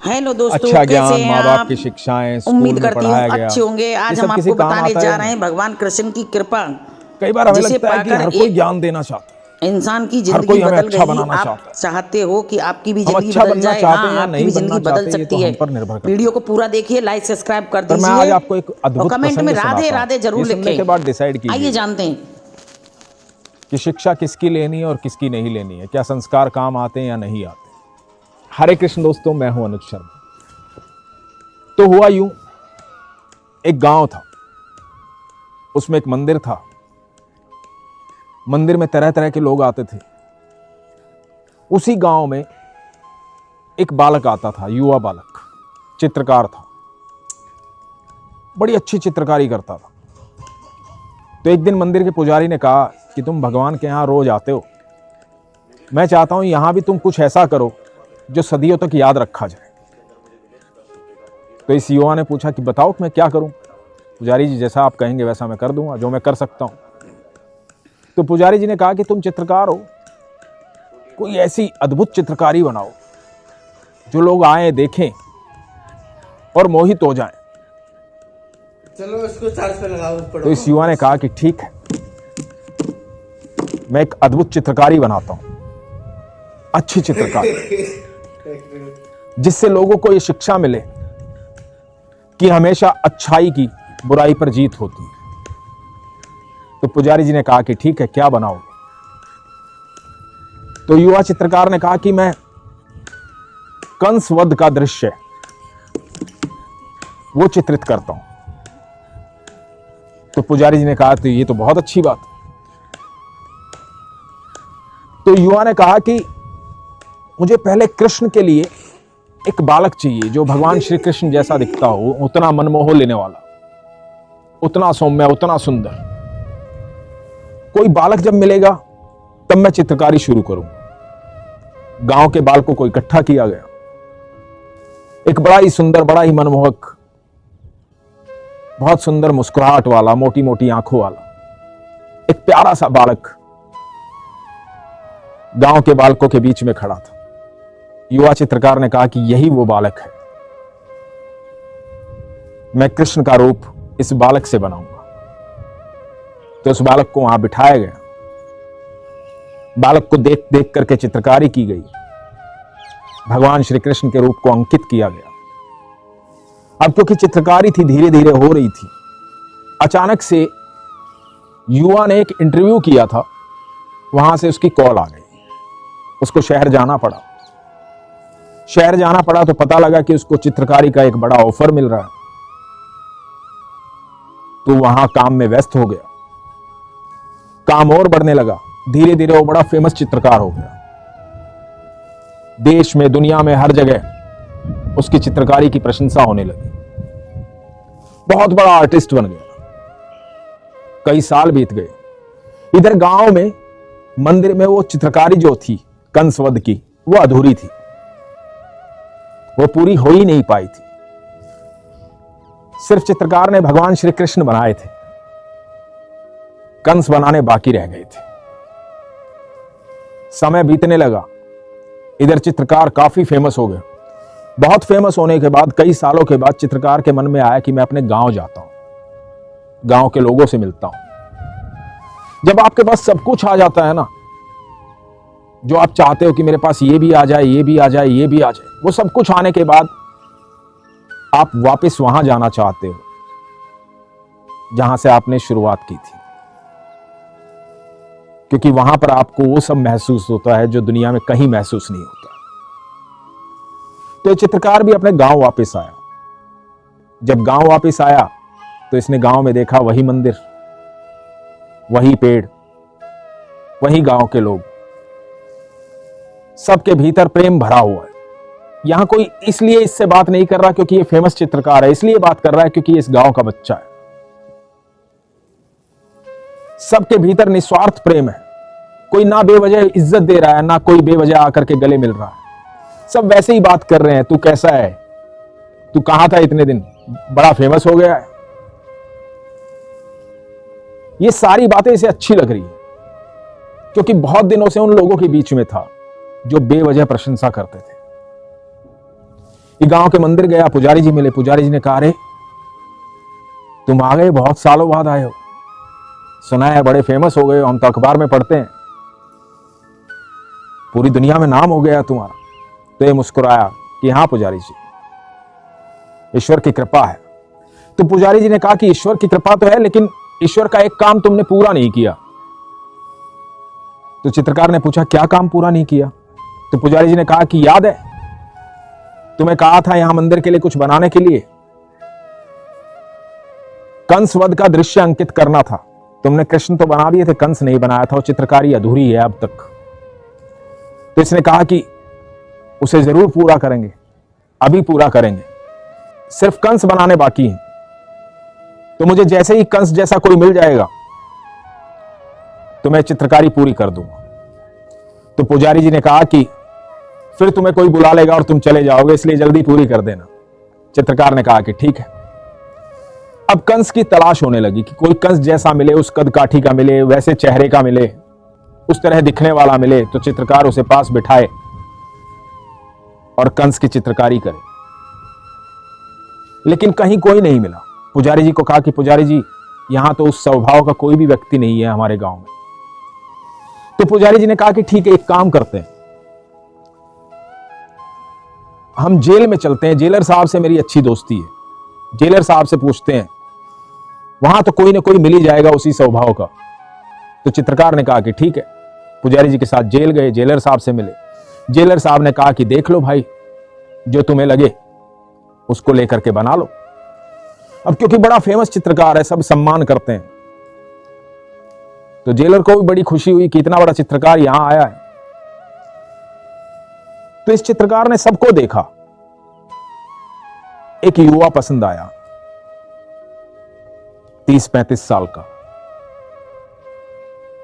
Hello दोस्तों, अच्छा कैसे ज्ञान, हैं माँ बाप आप? की शिक्षाएं, स्कूल उम्मीद में करती हूँ पढ़ाया गया, अच्छे होंगे। ये आज सब हम किसी आपको काम बताने आता है जा या रहे नहीं? हैं भगवान कृष्ण की कृपा, कई बार हमें जिसे लगता है कि पाकर हर कोई एक ज्ञान देना चाहता है, इंसान की हर जिंदगी कोई हमें बदल अच्छा गई। बनाना आप चाहता है। चाहते हो कि आपकी भी हम जिंदगी अच्छा बदल बनना जाए? चाहते हाँ, हैं या आपकी नहीं भी जिंदगी बनना बदल चाहते, ये तो सकती है। हम पर निर्भर करता वीडियो है। को पूरा देखिए, लाइक सब्सक्राइब कर पर मैं आज दीजिए आपको एक और अद्भुत कमेंट में प्रसंग राधे सुनाता हूँ, राधे ये जरूर सुनने के लिखें। बाद डिसाइड आइए कीजिएगा जानते हैं। कि शिक्षा किसकी लेनी है और किसकी नहीं लेनी है, क्या संस्कार काम आते हैं या नहीं आते। हरे कृष्ण दोस्तों, मैं हूं अनुज शर्मा। तो हुआ यूं, एक गांव था, उसमें एक मंदिर था। मंदिर में तरह तरह के लोग आते थे। उसी गांव में एक बालक आता था, युवा बालक, चित्रकार था, बड़ी अच्छी चित्रकारी करता था। तो एक दिन मंदिर के पुजारी ने कहा कि तुम भगवान के यहां रोज आते हो, मैं चाहता हूं यहां भी तुम कुछ ऐसा करो जो सदियों तक याद रखा जाए। तो इस युवा ने पूछा कि बताओ मैं क्या करूं। पुजारी जी, जैसा आप कहेंगे वैसा मैं कर दूंगा, जो मैं कर सकता हूं। तो पुजारी जी ने कहा कि तुम चित्रकार हो, कोई ऐसी अद्भुत चित्रकारी बनाओ जो लोग आए, देखें और मोहित हो जाएं। चलो इसको चार्ज पे लगाओ। तो इस युवा ने कहा कि ठीक है, मैं एक अद्भुत चित्रकारी बनाता हूं, अच्छी चित्रकारी, जिससे लोगों को यह शिक्षा मिले कि हमेशा अच्छाई की बुराई पर जीत होती है। तो पुजारी जी ने कहा कि ठीक है, क्या बनाओगे? तो युवा चित्रकार ने कहा कि मैं कंस वध का दृश्य वो चित्रित करता हूं। तो पुजारी जी ने कहा तो ये तो बहुत अच्छी बात। तो युवा ने कहा कि मुझे पहले कृष्ण के लिए एक बालक चाहिए जो भगवान श्री कृष्ण जैसा दिखता हो, उतना मनमोह लेने वाला, उतना सौम्य, उतना सुंदर। कोई बालक जब मिलेगा तब मैं चित्रकारी शुरू करूंगा। गांव के बालकों को इकट्ठा किया गया। एक बड़ा ही सुंदर, बड़ा ही मनमोहक, बहुत सुंदर मुस्कुराहट वाला, मोटी मोटी आंखों वाला एक प्यारा सा बालक गांव के बालकों के बीच में खड़ा था। युवा चित्रकार ने कहा कि यही वो बालक है, मैं कृष्ण का रूप इस बालक से बनाऊंगा। तो उस बालक को वहां बिठाया गया, बालक को देख देख करके चित्रकारी की गई, भगवान श्री कृष्ण के रूप को अंकित किया गया। अब क्योंकि चित्रकारी थी, धीरे धीरे हो रही थी, अचानक से युवा ने एक इंटरव्यू किया था, वहां से उसकी कॉल आ गई। उसको शहर जाना पड़ा। शहर जाना पड़ा तो पता लगा कि उसको चित्रकारी का एक बड़ा ऑफर मिल रहा है। तो वहां काम में व्यस्त हो गया, काम और बढ़ने लगा। धीरे धीरे वो बड़ा फेमस चित्रकार हो गया। देश में, दुनिया में, हर जगह उसकी चित्रकारी की प्रशंसा होने लगी। बहुत बड़ा आर्टिस्ट बन गया। कई साल बीत गए। इधर गांव में, मंदिर में वो चित्रकारी जो थी कंसवध की, वो अधूरी थी, वो पूरी हो ही नहीं पाई थी। सिर्फ चित्रकार ने भगवान श्री कृष्ण बनाए थे, कंस बनाने बाकी रह गए थे। समय बीतने लगा। इधर चित्रकार काफी फेमस हो गए। बहुत फेमस होने के बाद, कई सालों के बाद चित्रकार के मन में आया कि मैं अपने गांव जाता हूं, गांव के लोगों से मिलता हूं। जब आपके पास सब कुछ आ जाता है ना, जो आप चाहते हो कि मेरे पास ये भी आ जाए, ये भी आ जाए, ये भी आ जाए, वो सब कुछ आने के बाद आप वापस वहां जाना चाहते हो जहां से आपने शुरुआत की थी, क्योंकि वहां पर आपको वो सब महसूस होता है जो दुनिया में कहीं महसूस नहीं होता। तो चित्रकार भी अपने गांव वापस आया। जब गांव वापस आया तो इसने गांव में देखा वही मंदिर, वही पेड़, वही गांव के लोग, सबके भीतर प्रेम भरा हुआ है। यहां कोई इसलिए इससे बात नहीं कर रहा क्योंकि ये फेमस चित्रकार है, इसलिए बात कर रहा है क्योंकि ये इस गांव का बच्चा है। सबके भीतर निस्वार्थ प्रेम है। कोई ना बेवजह इज्जत दे रहा है, ना कोई बेवजह आकर के गले मिल रहा है। सब वैसे ही बात कर रहे हैं, तू कैसा है, तू कहां था इतने दिन, बड़ा फेमस हो गया है। ये सारी बातें इसे अच्छी लग रही है क्योंकि बहुत दिनों से उन लोगों के बीच में था जो बेवजह प्रशंसा करते थे। ये गांव के मंदिर गया, पुजारी जी मिले। पुजारी जी ने कहा, अरे तुम आ गए, बहुत सालों बाद आए हो, सुना है बड़े फेमस हो गए हो, हम तो अखबार में पढ़ते हैं, पूरी दुनिया में नाम हो गया तुम्हारा। तो ये मुस्कुराया कि हाँ पुजारी जी, ईश्वर की कृपा है। तो पुजारी जी ने कहा कि ईश्वर की कृपा तो है, लेकिन ईश्वर का एक काम तुमने पूरा नहीं किया। तो चित्रकार ने पूछा, क्या काम पूरा नहीं किया? तो पुजारी जी ने कहा कि याद है तुम्हें कहा था यहां मंदिर के लिए कुछ बनाने के लिए, कंस वध का दृश्य अंकित करना था, तुमने कृष्ण तो बना दिए थे, कंस नहीं बनाया था, वो चित्रकारी अधूरी है अब तक। तो इसने कहा कि उसे जरूर पूरा करेंगे, अभी पूरा करेंगे, सिर्फ कंस बनाने बाकी हैं। तो मुझे जैसे ही कंस जैसा कोई मिल जाएगा तो मैं चित्रकारी पूरी कर दूंगा। तो पुजारी जी ने कहा कि फिर तुम्हें कोई बुला लेगा और तुम चले जाओगे, इसलिए जल्दी पूरी कर देना। चित्रकार ने कहा कि ठीक है। अब कंस की तलाश होने लगी कि कोई कंस जैसा मिले, उस कद काठी का मिले, वैसे चेहरे का मिले, उस तरह दिखने वाला मिले। तो चित्रकार उसे पास बिठाए और कंस की चित्रकारी करे, लेकिन कहीं कोई नहीं मिला। पुजारी जी को कहा कि पुजारी जी, यहां तो उस स्वभाव का कोई भी व्यक्ति नहीं है हमारे गांव में। तो पुजारी जी ने कहा कि ठीक है, एक काम करते हैं, हम जेल में चलते हैं, जेलर साहब से मेरी अच्छी दोस्ती है, जेलर साहब से पूछते हैं, वहां तो कोई ना कोई मिल ही जाएगा उसी स्वभाव का। तो चित्रकार ने कहा कि ठीक है। पुजारी जी के साथ जेल गए, जेलर साहब से मिले। जेलर साहब ने कहा कि देख लो भाई, जो तुम्हें लगे उसको लेकर के बना लो। अब क्योंकि बड़ा फेमस चित्रकार है, सब सम्मान करते हैं, तो जेलर को भी बड़ी खुशी हुई कि इतना बड़ा चित्रकार यहां आया है। तो इस चित्रकार ने सबको देखा, एक युवा पसंद आया, 30-35 साल का।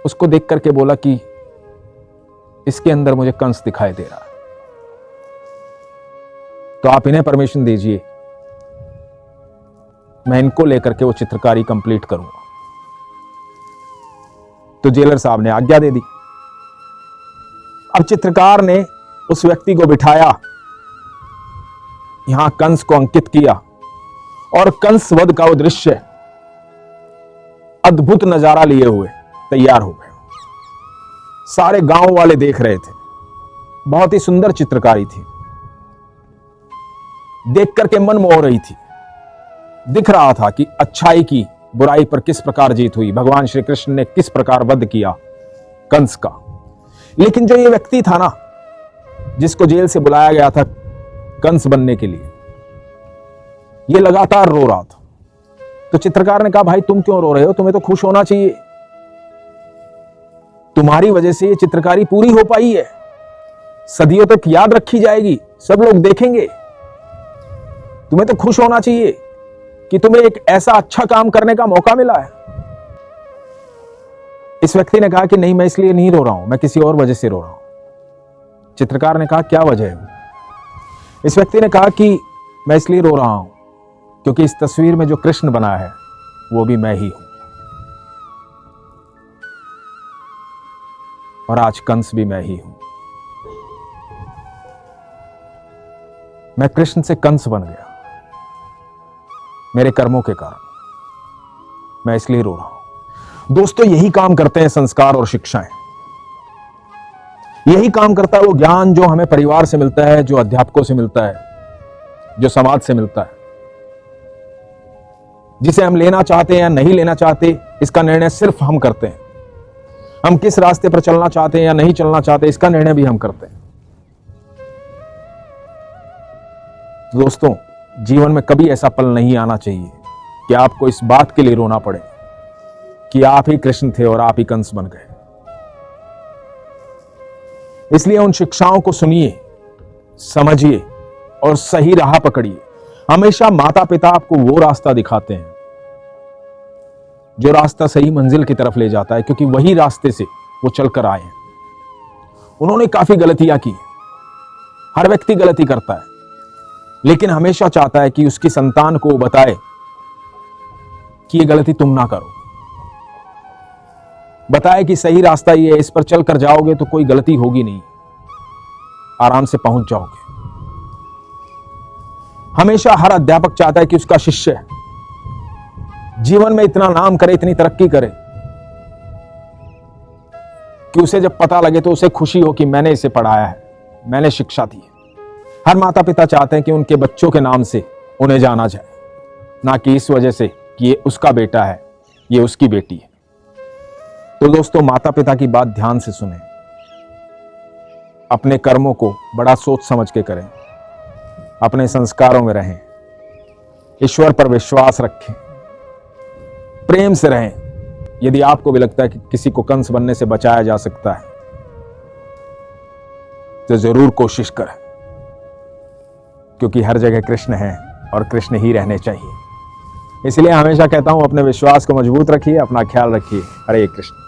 उसको देख करके बोला कि इसके अंदर मुझे कंस दिखाई दे रहा है, तो आप इन्हें परमिशन दीजिए, मैं इनको लेकर के वो चित्रकारी कंप्लीट करूंगा। तो जेलर साहब ने आज्ञा दे दी। अब चित्रकार ने उस व्यक्ति को बिठाया, यहां कंस को अंकित किया, और कंस वध का वो दृश्य अद्भुत नजारा लिए हुए तैयार हो गए। सारे गांव वाले देख रहे थे, बहुत ही सुंदर चित्रकारी थी, देख करके मन मोह रही थी। दिख रहा था कि अच्छाई की बुराई पर किस प्रकार जीत हुई, भगवान श्री कृष्ण ने किस प्रकार वध किया कंस का। लेकिन जो ये व्यक्ति था ना, जिसको जेल से बुलाया गया था कंस बनने के लिए, ये लगातार रो रहा था। तो चित्रकार ने कहा, भाई तुम क्यों रो रहे हो, तुम्हें तो खुश होना चाहिए, तुम्हारी वजह से ये चित्रकारी पूरी हो पाई है, सदियों तक याद रखी जाएगी, सब लोग देखेंगे, तुम्हें तो खुश होना चाहिए कि तुम्हें एक ऐसा अच्छा काम करने का मौका मिला है। इस व्यक्ति ने कहा कि नहीं, मैं इसलिए नहीं रो रहा हूं, मैं किसी और वजह से रो रहा हूं। चित्रकार ने कहा, क्या वजह है? इस व्यक्ति ने कहा कि मैं इसलिए रो रहा हूं क्योंकि इस तस्वीर में जो कृष्ण बना है वो भी मैं ही हूं, और आज कंस भी मैं ही हूं। मैं कृष्ण से कंस बन गया मेरे कर्मों के कारण, मैं इसलिए रो रहा हूं। दोस्तों, यही काम करते हैं संस्कार और शिक्षाएं, यही काम करता है वो ज्ञान जो हमें परिवार से मिलता है, जो अध्यापकों से मिलता है, जो समाज से मिलता है, जिसे हम लेना चाहते हैं या नहीं लेना चाहते, इसका निर्णय सिर्फ हम करते हैं। हम किस रास्ते पर चलना चाहते हैं या नहीं चलना चाहते, इसका निर्णय भी हम करते हैं। दोस्तों, जीवन में कभी ऐसा पल नहीं आना चाहिए कि आपको इस बात के लिए रोना पड़े कि आप ही कृष्ण थे और आप ही कंस बन गए। इसलिए उन शिक्षाओं को सुनिए, समझिए और सही राह पकड़िए। हमेशा माता पिता आपको वो रास्ता दिखाते हैं जो रास्ता सही मंजिल की तरफ ले जाता है, क्योंकि वही रास्ते से वो चलकर आए हैं। उन्होंने काफी गलतियां की, हर व्यक्ति गलती करता है, लेकिन हमेशा चाहता है कि उसकी संतान को बताए कि ये गलती तुम ना करो, बताए कि सही रास्ता ये है, इस पर चलकर जाओगे तो कोई गलती होगी नहीं, आराम से पहुंच जाओगे। हमेशा हर अध्यापक चाहता है कि उसका शिष्य जीवन में इतना नाम करे, इतनी तरक्की करे कि उसे जब पता लगे तो उसे खुशी हो कि मैंने इसे पढ़ाया है, मैंने शिक्षा दी है। हर माता पिता चाहते हैं कि उनके बच्चों के नाम से उन्हें जाना जाए, ना कि इस वजह से कि ये उसका बेटा है, ये उसकी बेटी है। तो दोस्तों, माता पिता की बात ध्यान से सुनें, अपने कर्मों को बड़ा सोच समझ के करें, अपने संस्कारों में रहें, ईश्वर पर विश्वास रखें, प्रेम से रहें। यदि आपको भी लगता है कि किसी को कंस बनने से बचाया जा सकता है तो जरूर कोशिश करें, क्योंकि हर जगह कृष्ण है और कृष्ण ही रहने चाहिए। इसलिए हमेशा कहता हूं, अपने विश्वास को मजबूत रखिए, अपना ख्याल रखिए। हरे कृष्ण।